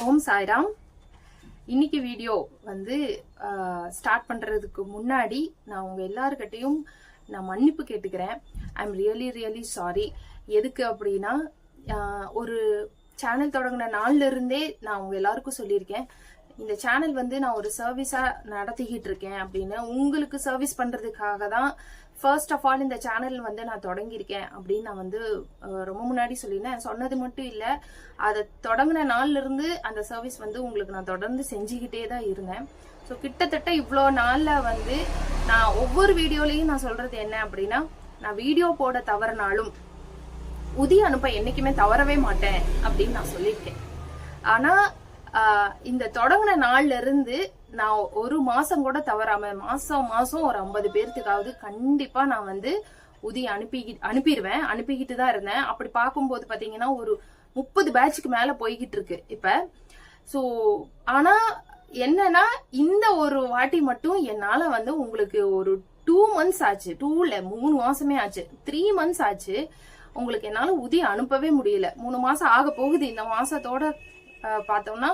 ஓம் சாய்ராம். இன்னைக்கு வீடியோ வந்து ஸ்டார்ட் பண்றதுக்கு முன்னாடி நான் உங்க எல்லாருக்கிட்டையும் நான் மன்னிப்பு கேட்டுக்கிறேன். I am really sorry. எதுக்கு அப்படின்னா, ஒரு சேனல் தொடங்கின நாள்ல இருந்தே நான் உங்க எல்லாருக்கும் சொல்லியிருக்கேன், இந்த சேனல் வந்து நான் ஒரு சர்வீஸா நடத்திக்கிட்டு இருக்கேன் அப்படின்னு. உங்களுக்கு சர்வீஸ் பண்றதுக்காக தான் ஃபர்ஸ்ட் ஆஃப் ஆல் இந்த சேனல் வந்து நான் தொடங்கியிருக்கேன் அப்படின்னு நான் வந்து ரொம்ப முன்னாடி சொல்லியிருந்தேன். சொன்னது மட்டும் இல்லை, அதை தொடங்கின நாள்ல இருந்து அந்த சர்வீஸ் வந்து உங்களுக்கு நான் தொடர்ந்து செஞ்சுக்கிட்டே தான் இருந்தேன். ஸோ கிட்டத்தட்ட இவ்வளோ நாளில் வந்து நான் ஒவ்வொரு வீடியோலையும் நான் சொல்றது என்ன அப்படின்னா, நான் வீடியோ போட தவறினாலும் உதி அனுப்ப என்னைக்குமே தவறவே மாட்டேன் அப்படின்னு நான் சொல்லியிருக்கேன். ஆனா இந்த தொடங்கின நாள்ல இருந்து நான் ஒரு மாசம் கூட தவறாம மாசம் ஒரு 50 பேர்த்துக்காவது கண்டிப்பா நான் வந்து உதி அனுப்பிடுவேன். அனுப்பிக்கிட்டு தான் இருந்தேன். அப்படி பார்க்கும்போது பாத்தீங்கன்னா ஒரு 30 பேட்சுக்கு மேல போய்கிட்டு இருக்கு இப்ப. சோ ஆனா என்னன்னா, இந்த ஒரு வாட்டி மட்டும் என்னால வந்து உங்களுக்கு ஒரு 2 months ஆச்சு, 3 மாசமே ஆச்சு, 3 months ஆச்சு உங்களுக்கு என்னால உதி அனுப்பவே முடியல. 3 மாசம் ஆக போகுது. இந்த மாசத்தோட பார்த்தோம்னா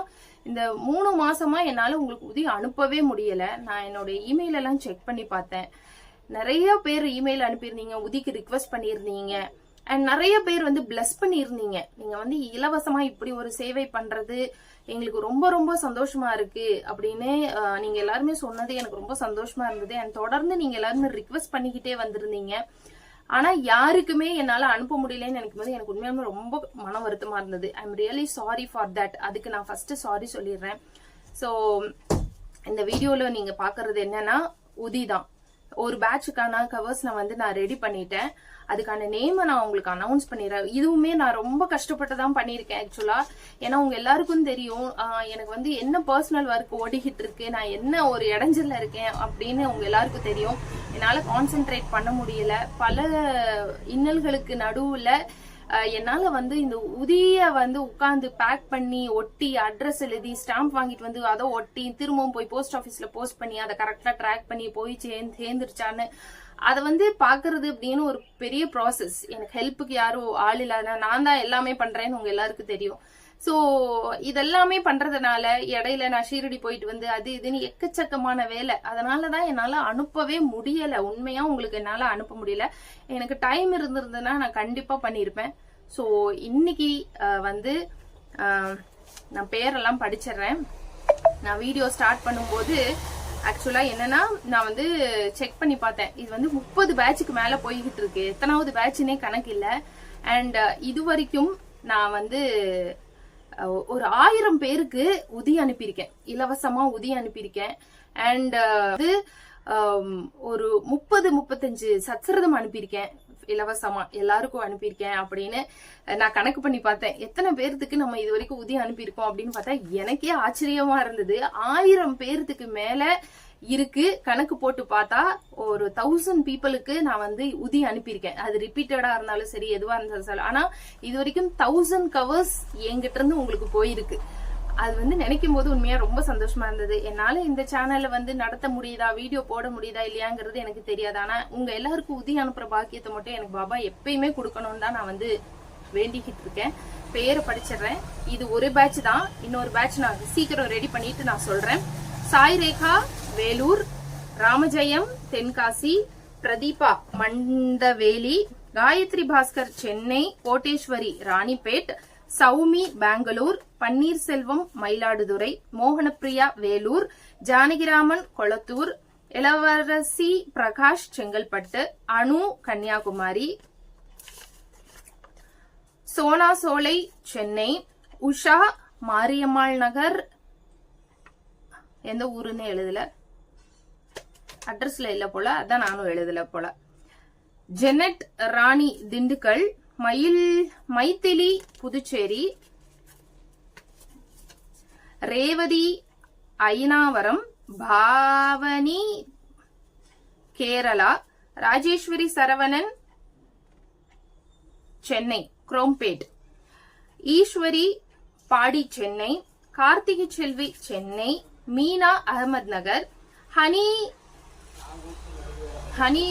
இந்த 3 மாசமா என்னால உங்களுக்கு உதவி அனுப்பவே முடியல. நான் என்னோட இமெயில் எல்லாம் செக் பண்ணி பார்த்தேன். நிறைய பேர் இமெயில் அனுப்பியிருந்தீங்க, உதிக்கு ரிக்வெஸ்ட் பண்ணியிருந்தீங்க, அண்ட் நிறைய பேர் வந்து பிளஸ் பண்ணியிருந்தீங்க. நீங்க வந்து இலவசமா இப்படி ஒரு சேவை பண்றது எங்களுக்கு ரொம்ப சந்தோஷமா இருக்கு அப்படின்னு நீங்க எல்லாருமே சொன்னது எனக்கு ரொம்ப சந்தோஷமா இருந்தது. அண்ட் தொடர்ந்து நீங்க எல்லாருமே ரிக்வெஸ்ட் பண்ணிக்கிட்டே வந்திருந்தீங்க. ஆனா யாருக்குமே என்னால அனுப்ப முடியலன்னு நினைக்கும் போது எனக்கு உண்மையாலுமே ரொம்ப மன வருத்தமா இருந்தது. I am really sorry for that. அதுக்கு நான் ஃபர்ஸ்ட் சாரி சொல்லிடுறேன். ஸோ இந்த வீடியோல நீங்க பாக்குறது என்னன்னா, உதி தான். ஒரு பேட்சுக்கான கவர்ஸ் நான் ரெடி பண்ணிட்டேன். அதுக்கான நேமை நான் உங்களுக்கு அனௌன்ஸ் பண்ணிடுறேன். இதுவுமே நான் ரொம்ப கஷ்டப்பட்டு தான் பண்ணியிருக்கேன் ஆக்சுவலா. ஏன்னா உங்க எல்லாருக்கும் தெரியும் எனக்கு வந்து என்ன பர்சனல் ஒர்க் ஓடிக்கிட்டு இருக்கு, நான் என்ன ஒரு இடைஞ்சல்ல இருக்கேன் அப்படின்னு உங்க எல்லாருக்கும் தெரியும். என்னால கான்சென்ட்ரேட் பண்ண முடியல. பல இன்னல்களுக்கு நடுவுல என்னால வந்து இந்த உதிய வந்து உட்கார்ந்து பேக் பண்ணி ஒட்டி அட்ரஸ் எழுதி ஸ்டாம்ப் வாங்கிட்டு வந்து அதை ஒட்டி திரும்பவும் போய் போஸ்ட் ஆபீஸ்ல போஸ்ட் பண்ணி அதை கரெக்டா ட்ராக் பண்ணி போய் சேர்ந்துருச்சான்னு அதை வந்து பாக்குறது அப்படின்னு ஒரு பெரிய ப்ராசஸ். எனக்கு ஹெல்ப்புக்கு யாரும் ஆள் இல்லாத நான் தான் எல்லாமே பண்றேன்னு உங்க எல்லாருக்கும் தெரியும். சோ இதெல்லாமே பண்றதுனால இடையில நான் ஷீரடி போயிட்டு வந்து அது இதுன்னு எக்கச்சக்கமான வேலை. அதனாலதான் என்னால அனுப்பவே முடியல. உண்மையா உங்களுக்கு என்னால அனுப்ப முடியல. எனக்கு டைம் இருந்திருந்ததுன்னா நான் கண்டிப்பா பண்ணிருப்பேன். சோ இன்னைக்கு வந்து நான் பேரெல்லாம் படிச்சிடுறேன். நான் வீடியோ ஸ்டார்ட் பண்ணும்போது ஆக்சுவலா என்னன்னா, நான் வந்து செக் பண்ணி பார்த்தேன். இது வந்து 30 பேட்சுக்கு மேல போய்கிட்டு இருக்கு. எத்தனாவது பேட்சுனே கணக்கு இல்ல. அண்ட் இது வரைக்கும் நான் வந்து ஒரு 1000 பேருக்கு உதி அனுப்பியிருக்கேன், இலவசமா உதி அனுப்பியிருக்கேன். அண்ட் ஒரு 30-35 சத்சரதம் அனுப்பியிருக்கேன், இலவசமா எல்லாருக்கும் அனுப்பியிருக்கேன் அப்படின்னு நான் கணக்கு பண்ணி பார்த்தேன். எத்தனை பேர்த்துக்கு நம்ம இது வரைக்கும் உதி அனுப்பியிருக்கோம் அப்படின்னு பார்த்தா எனக்கே ஆச்சரியமா இருந்தது. 1000 பேர்த்துக்கு மேல இருக்கு. கணக்கு போட்டு பார்த்தா ஒரு 1000 பீப்புளுக்கு நான் வந்து உதி அனுப்பியிருக்கேன். அது ரிப்பீட்டடா இருந்தாலும் சரி, எதுவா இருந்தாலும் சரி. ஆனா இது வரைக்கும் 1000 கவர்ஸ் என்கிட்ட இருந்து உங்களுக்கு போயிருக்கு. அது வந்து நினைக்கும் போது உண்மையா ரொம்ப சந்தோஷமா இருந்தது. என்னால இந்த சேனல்ல வந்து நடத்த முடியுதா, வீடியோ போட முடியுதா இல்லையாங்கிறது எனக்கு தெரியாது. ஆனா உங்க எல்லாருக்கும் உதி அனுப்புற பாக்கியத்தை மட்டும் எனக்கு பாபா எப்பயுமே கொடுக்கணும்னு தான் நான் வந்து வேண்டிக்கிட்டு இருக்கேன். பேரை படிச்சிடுறேன். இது ஒரு பேட்ச் தான். இன்னொரு பேட்ச் நான் சீக்கிரம் ரெடி பண்ணிட்டு நான் சொல்றேன். சாய் ரேகா வேலூர், ராமஜெயம் தென்காசி, பிரதீபா மண்டவேலி, காயத்ரி பாஸ்கர் சென்னை, கோட்டேஸ்வரி ராணிப்பேட், சௌமி பெங்களூர், பன்னீர்செல்வம் மயிலாடுதுறை, மோகனப்பிரியா வேலூர், ஜானகிராமன் கொளத்தூர், இளவரசி பிரகாஷ் செங்கல்பட்டு, அனு கன்னியாகுமரி, சோனா சோலை சென்னை, உஷா மாரியம்மாள் நகர், எந்த ஊருன்னு எழுதல, அட்ரஸ்ல இல்ல போல, அதான் நானும் எழுதல போல, Janet Rani Dindigul, Maithili Puducherry, Revathi Ayanavaram, Bhavani Kerala, Rajeswari Saravanan Chennai Chromepet, Eswari Padi Chennai, Karthigai Selvi Chennai, Meena Ahmed Nagar, Honey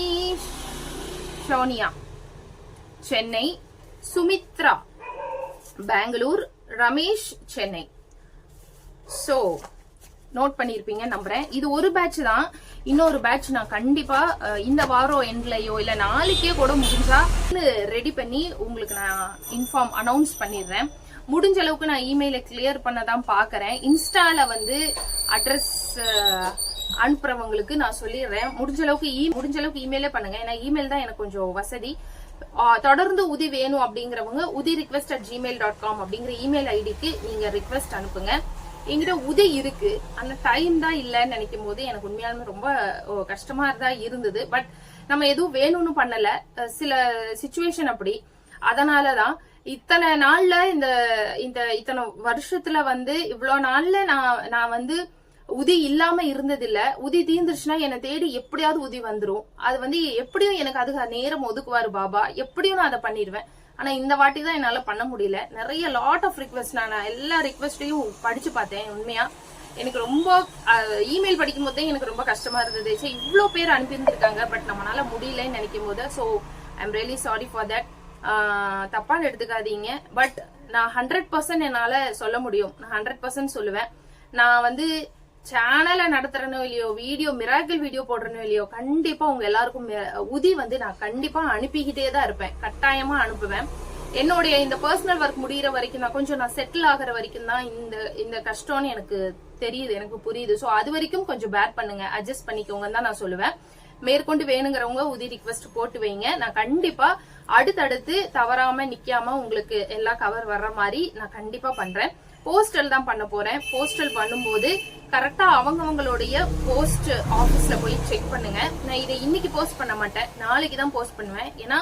Sonia Chennai, Sumithra Bangalore, Ramesh Chennai, so note பண்ணிருப்பீங்க நம்புறேன். இது ஒரு பேட்ச் தான். இன்னொரு பேட்ச் நான் கண்டிப்பா இந்த வாரம் எண்ட்லயோ இல்ல நாளைக்கே கூட முடிஞ்சா ரெடி பண்ணி உங்களுக்கு நான் அனௌன்ஸ் பண்ணிடுறேன். முடிஞ்ச அளவுக்கு நான் இமெயில கிளியர் பண்ணதான் பாக்குறேன். இன்ஸ்டால வந்து அட்ரஸ் அனுப்புறவங்களுக்கு நான் சொல்லிடுறேன். முடிஞ்ச அளவுக்கு இமெயிலே பண்ணுங்க. ஏன்னா இமெயில் தான் எனக்கு கொஞ்சம் வசதி. தொடர்ந்து உதி வேணும் அப்படிங்கிறவங்க udirequest@gmail.com அப்படிங்கிற இமெயில் ஐடிக்கு நீங்க ரிக்வெஸ்ட் அனுப்புங்க. என்கிட்ட உதி இருக்கு, அந்த டைம் தான் இல்லன்னு நினைக்கும் போது எனக்கு உண்மையாலுமே ரொம்ப கஷ்டமா தான் இருந்தது. பட் நம்ம எதுவும் வேணும்னு பண்ணல, சில சிச்சுவேஷன் அப்படி. அதனாலதான் இத்தனை நாள்ல இத்தனை வருஷத்துல வந்து இவ்வளவு நாள்ல நான் வந்து உதி இல்லாம இருந்ததில்ல. உதி தீர்ந்துருச்சுன்னா என்னை தேடி எப்படியாவது உதி வந்துரும். அது வந்து எப்படியும் எனக்கு அதுக்கு நேரம் ஒதுக்குவாரு பாபா, எப்படியும் நான் அதை பண்ணிடுவேன். ஆனா இந்த வாட்டி தான் என்னால பண்ண முடியல. நிறைய லாட் ஆஃப் ரிக்வெஸ்ட், நான் எல்லா ரிக்வெஸ்டையும் படிச்சு பார்த்தேன். உண்மையா எனக்கு ரொம்ப இமெயில் படிக்கும் போதே எனக்கு ரொம்ப கஷ்டமா இருந்தது. சரி இவ்வளவு பேர் அனுப்பியிருந்திருக்காங்க, பட் நம்மளால முடியலன்னு நினைக்கும் போது so I am really sorry for that. தப்பான எடுத்துக்காதீங்க. பட் நான் 100% என்னால சொல்ல முடியும். நான் 100% சொல்லுவேன். நான் வந்து சேனலை நடத்துறனோ இல்லையோ, மிராக்கிள் வீடியோ போடுறனோ இல்லையோ, கண்டிப்பா உங்க எல்லாருக்கும் உதி வந்து நான் கண்டிப்பா அனுப்பிக்கிட்டே தான் இருப்பேன். கட்டாயமா அனுப்புவேன். என்னுடைய இந்த பர்சனல் ஒர்க் முடிகிற வரைக்கும் நான் செட்டில் ஆகிற வரைக்கும் தான் இந்த கஷ்டம்னு எனக்கு தெரியுது, எனக்கு புரியுது. சோ அது வரைக்கும் கொஞ்சம் பேர் பண்ணுங்க, அட்ஜஸ்ட் பண்ணிக்கோங்கன்னு தான் நான் சொல்லுவேன். மேற்கொண்டு வேணுங்கிறவங்க உதி ரிக்வெஸ்ட் போட்டு வைங்க. நான் கண்டிப்பா அடுத்தடுத்து தவறாம நிக்காம உங்களுக்கு எல்லா கவர் வர்ற மாதிரி நான் கண்டிப்பா பண்றேன். போஸ்டல் தான் பண்ண போறேன். போஸ்டல் பண்ணும்போது கரெக்டா அவங்களுடைய போஸ்ட் ஆபீஸ்ல போய் செக் பண்ணுங்க. நான் இதை இன்னைக்கு போஸ்ட் பண்ண மாட்டேன், நாளைக்கு தான் போஸ்ட் பண்ணுவேன். ஏன்னா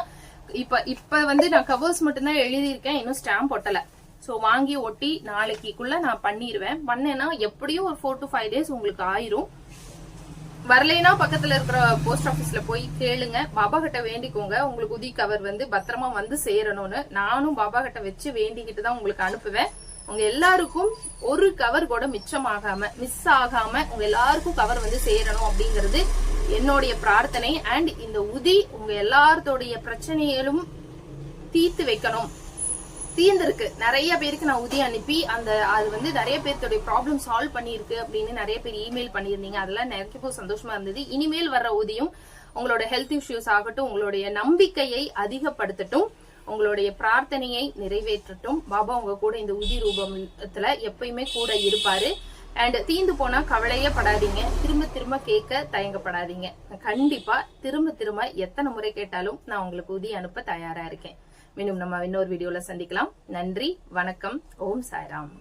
இப்ப வந்து நான் கவர்ஸ் மட்டும்தான் எழுதியிருக்கேன், இன்னும் ஸ்டாம்ப் ஒட்டல. சோ வாங்கி ஒட்டி நாளைக்குள்ள நான் பண்ணிடுவேன். பண்ணேன்னா எப்படியும் ஒரு 4 to 5 days உங்களுக்கு ஆயிரும். வரலைன்னா பக்கத்துல இருக்கிற போஸ்ட் ஆபீஸ்ல போய் கேளுங்க. பாபா கிட்ட வேண்டிக்கோங்க உங்களுக்கு உதி கவர் வந்து பத்திரமா வந்து சேரணும்னு. நானும் பாபா கிட்ட வச்சு வேண்டிக்கிட்டு தான் உங்களுக்கு அனுப்புவேன். உங்க எல்லாருக்கும் ஒரு கவர் கூட மிஸ் ஆகாம உங்க எல்லாருக்கும் கவர் வந்து சேரணும் அப்படிங்கிறது என்னுடைய பிரார்த்தனை. அண்ட் இந்த உதி உங்க எல்லாத்தோடைய பிரச்சனைகளும் தீர்த்து வைக்கணும். தீர்ந்திருக்கு. நிறைய பேருக்கு நான் உதி அனுப்பி அது வந்து நிறைய பேர்த்தோட ப்ராப்ளம் சால்வ் பண்ணிருக்கு அப்படின்னு நிறைய பேர் இமெயில் பண்ணிருந்தீங்க. அதெல்லாம் நிறைய சந்தோஷமா இருந்தது. இனிமேல் வர்ற உதியும் உங்களோட ஹெல்த் இஷ்யூஸ் ஆகட்டும், உங்களுடைய நம்பிக்கையை அதிகப்படுத்தட்டும், உங்களுடைய பிரார்த்தனையை நிறைவேற்றட்டும். பாபா உங்க கூட இந்த உதி ரூபத்துல எப்பயுமே கூட இருப்பாரு. அண்ட் தீந்து போனா கவலையே படாதீங்க. திரும்ப கேட்க தயங்கப்படாதீங்க. கண்டிப்பா திரும்ப எத்தனை முறை கேட்டாலும் நான் உங்களுக்கு உதி அனுப்ப தயாரா இருக்கேன். மீண்டும் நம்ம இன்னொரு வீடியோல சந்திக்கலாம். நன்றி, வணக்கம், ஓம் சாய்ராம்.